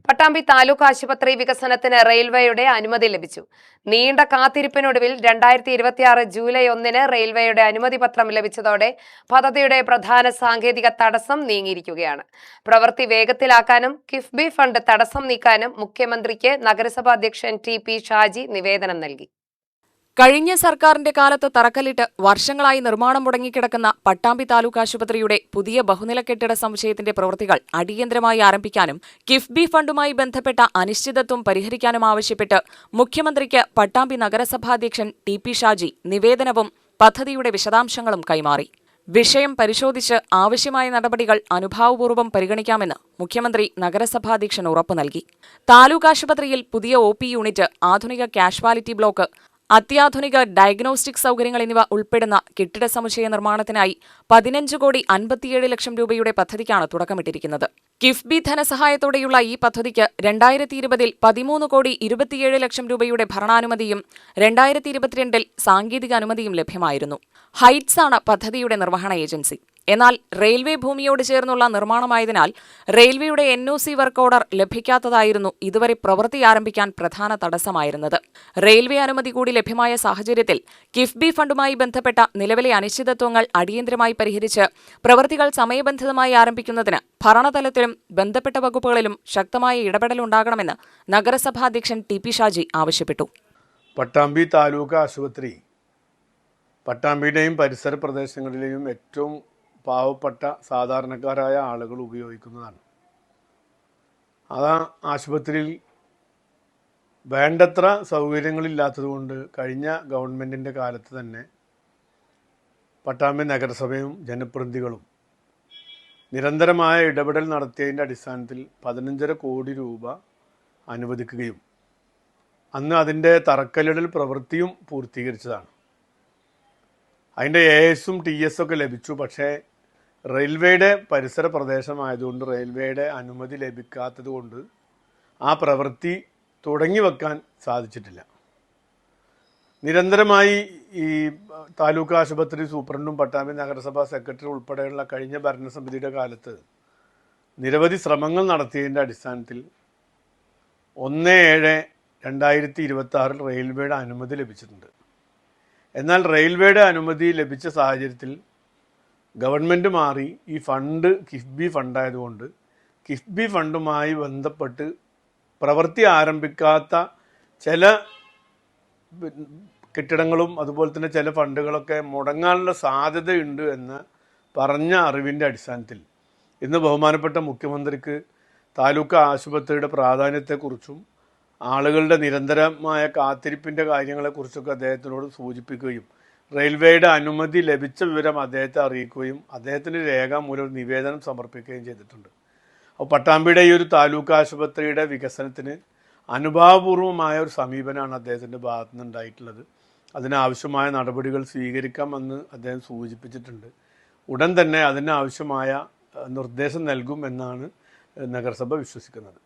പട്ടാമ്പി താലൂക്ക് ആശുപത്രി വികസനത്തിന് റെയിൽവേയുടെ അനുമതി ലഭിച്ചു. നീണ്ട കാത്തിരിപ്പിനൊടുവിൽ 2026 ജൂലൈ 1 റെയിൽവേയുടെ അനുമതി പത്രം ലഭിച്ചതോടെ പദ്ധതിയുടെ പ്രധാന സാങ്കേതിക തടസ്സം നീങ്ങിയിരിക്കുകയാണ്. പ്രവൃത്തി വേഗത്തിലാക്കാനും കിഫ്ബി ഫണ്ട് തടസ്സം നീക്കാനും മുഖ്യമന്ത്രിക്ക് നഗരസഭാ അധ്യക്ഷൻ ടി.പി. ഷാജി നിവേദനം നൽകി. കഴിഞ്ഞ സർക്കാരിന്റെ കാലത്ത് തറക്കല്ലിട്ട് വർഷങ്ങളായി നിർമ്മാണം മുടങ്ങിക്കിടക്കുന്ന പട്ടാമ്പി താലൂക്ക് ആശുപത്രിയുടെ പുതിയ ബഹുനില കെട്ടിട സമുച്ചയത്തിന്റെ പ്രവൃത്തികൾ അടിയന്തരമായി ആരംഭിക്കാനും കിഫ്ബി ഫണ്ടുമായി ബന്ധപ്പെട്ട അനിശ്ചിതത്വം പരിഹരിക്കാനും ആവശ്യപ്പെട്ട് മുഖ്യമന്ത്രിക്ക് പട്ടാമ്പി നഗരസഭാധ്യക്ഷൻ ടി.പി. ഷാജി നിവേദനവും പദ്ധതിയുടെ വിശദാംശങ്ങളും കൈമാറി. വിഷയം പരിശോധിച്ച് ആവശ്യമായ നടപടികൾ അനുഭാവപൂർവ്വം പരിഗണിക്കാമെന്ന് മുഖ്യമന്ത്രി നഗരസഭാധ്യക്ഷന് ഉറപ്പു നൽകി. താലൂക്ക് ആശുപത്രിയിൽ പുതിയ ഒ.പി. യൂണിറ്റ്, ആധുനിക കാഷ്വാലിറ്റി ബ്ലോക്ക്, അത്യാധുനിക ഡയഗ്നോസ്റ്റിക് സൗകര്യങ്ങൾ എന്നിവ ഉൾപ്പെടുന്ന കെട്ടിട സമുച്ചയ നിർമ്മാണത്തിനായി 15,57,00,000 രൂപയുടെ പദ്ധതിക്കാണ് തുടക്കമിട്ടിരിക്കുന്നത്. കിഫ്ബി ധനസഹായത്തോടെയുള്ള ഈ പദ്ധതിക്ക് 2020 13,27,00,000 രൂപയുടെ ഭരണാനുമതിയും 2022 സാങ്കേതിക അനുമതിയും ലഭ്യമായിരുന്നു. ഹൈറ്റ്സ് ആണ് പദ്ധതിയുടെ നിർവഹണ ഏജൻസി. എന്നാൽ റെയിൽവേ ഭൂമിയോട് ചേർന്നുള്ള നിർമ്മാണമായതിനാൽ റെയിൽവേയുടെ NOC വർക്ക് ഓർഡർ ലഭിക്കാത്തതായിരുന്നു ഇതുവരെ പ്രവൃത്തി ആരംഭിക്കാൻ പ്രധാന തടസ്സമായിരുന്നത്. റെയിൽവേ അനുമതി കൂടി ലഭ്യമായ സാഹചര്യത്തിൽ കിഫ്ബി ഫണ്ടുമായി ബന്ധപ്പെട്ട നിലവിലെ അനിശ്ചിതത്വങ്ങൾ അടിയന്തരമായി പരിഹരിച്ച് പ്രവൃത്തികൾ സമയബന്ധിതമായി ആരംഭിക്കുന്നതിന് ഭരണതലത്തിലും ബന്ധപ്പെട്ട വകുപ്പുകളിലും ശക്തമായ ഇടപെടലുണ്ടാകണമെന്ന് നഗരസഭാധ്യക്ഷൻ ടി.പി. ഷാജി ആവശ്യപ്പെട്ടു. പട്ടാമ്പി താലൂക്ക് ആശുപത്രി പട്ടാമ്പിയുടെയും പരിസര പ്രദേശങ്ങളിലെയും ഏറ്റവും പാവപ്പെട്ട സാധാരണക്കാരായ ആളുകൾ ഉപയോഗിക്കുന്നതാണ്. ആ ആശുപത്രിയിൽ വേണ്ടത്ര സൗകര്യങ്ങളില്ലാത്തതുകൊണ്ട് കഴിഞ്ഞ ഗവൺമെൻറ്റിൻ്റെ കാലത്ത് തന്നെ പട്ടാമ്പി നഗരസഭയും ജനപ്രതിനിധികളും നിരന്തരമായ ഇടപെടൽ നടത്തിയതിൻ്റെ അടിസ്ഥാനത്തിൽ 15.5 കോടി രൂപ അനുവദിക്കുകയും അന്ന് അതിൻ്റെ തറക്കല്ലിടൽ പ്രവൃത്തിയും പൂർത്തീകരിച്ചതാണ്. അതിൻ്റെ ASും TSും ഒക്കെ ലഭിച്ചു. പക്ഷേ റെയിൽവേയുടെ പരിസര പ്രദേശമായതുകൊണ്ട് റെയിൽവേയുടെ അനുമതി ലഭിക്കാത്തത് കൊണ്ട് ആ പ്രവൃത്തി തുടങ്ങി വെക്കാൻ സാധിച്ചിട്ടില്ല. നിരന്തരമായി ഈ താലൂക്ക് ആശുപത്രി സൂപ്രണ്ടും പട്ടാമ്പി നഗരസഭാ സെക്രട്ടറി ഉൾപ്പെടെയുള്ള കഴിഞ്ഞ ഭരണസമിതിയുടെ കാലത്ത് നിരവധി ശ്രമങ്ങൾ നടത്തിയതിൻ്റെ അടിസ്ഥാനത്തിൽ 1/7/2026 റെയിൽവേയുടെ അനുമതി ലഭിച്ചിട്ടുണ്ട്. എന്നാൽ റെയിൽവേയുടെ അനുമതി ലഭിച്ച സാഹചര്യത്തിൽ ഗവൺമെൻറ് മാറി ഈ ഫണ്ട് കിഫ്ബി ഫണ്ടായതുകൊണ്ട് കിഫ്ബി ഫണ്ടുമായി ബന്ധപ്പെട്ട് പ്രവൃത്തി ആരംഭിക്കാത്ത ചില കെട്ടിടങ്ങളും അതുപോലെ തന്നെ ചില ഫണ്ടുകളൊക്കെ മുടങ്ങാനുള്ള സാധ്യതയുണ്ട് എന്ന് പറഞ്ഞ അറിവിൻ്റെ അടിസ്ഥാനത്തിൽ ഇന്ന് ബഹുമാനപ്പെട്ട മുഖ്യമന്ത്രിക്ക് താലൂക്ക് ആശുപത്രിയുടെ പ്രാധാന്യത്തെക്കുറിച്ചും ആളുകളുടെ നിരന്തരമായ കാത്തിരിപ്പിൻ്റെ കാര്യങ്ങളെക്കുറിച്ചൊക്കെ അദ്ദേഹത്തിനോട് സൂചിപ്പിക്കുകയും റെയിൽവേയുടെ അനുമതി ലഭിച്ച വിവരം അദ്ദേഹത്തെ അറിയിക്കുകയും അദ്ദേഹത്തിന് രേഖാമൂലം ഒരു നിവേദനം സമർപ്പിക്കുകയും ചെയ്തിട്ടുണ്ട്. അപ്പോൾ പട്ടാമ്പിയുടെ ഈ ഒരു താലൂക്ക് ആശുപത്രിയുടെ വികസനത്തിന് അനുഭാവപൂർവമായ ഒരു സമീപനമാണ് അദ്ദേഹത്തിൻ്റെ ഭാഗത്തു നിന്നുണ്ടായിട്ടുള്ളത്. അതിനാവശ്യമായ നടപടികൾ സ്വീകരിക്കാമെന്ന് അദ്ദേഹം സൂചിപ്പിച്ചിട്ടുണ്ട്. ഉടൻ തന്നെ അതിനാവശ്യമായ നിർദ്ദേശം നൽകും എന്നാണ് നഗരസഭ വിശ്വസിക്കുന്നത്.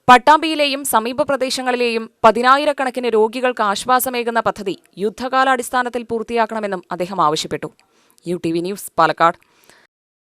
പട്ടാമ്പിയിലെയും സമീപ പ്രദേശങ്ങളിലെയും 10,000-കണക്കിന് രോഗികൾക്ക് ആശ്വാസമേകുന്ന പദ്ധതി യുദ്ധകാലാടിസ്ഥാനത്തിൽ പൂർത്തിയാക്കണമെന്നും അദ്ദേഹം ആവശ്യപ്പെട്ടു. UTV news, Palakkad.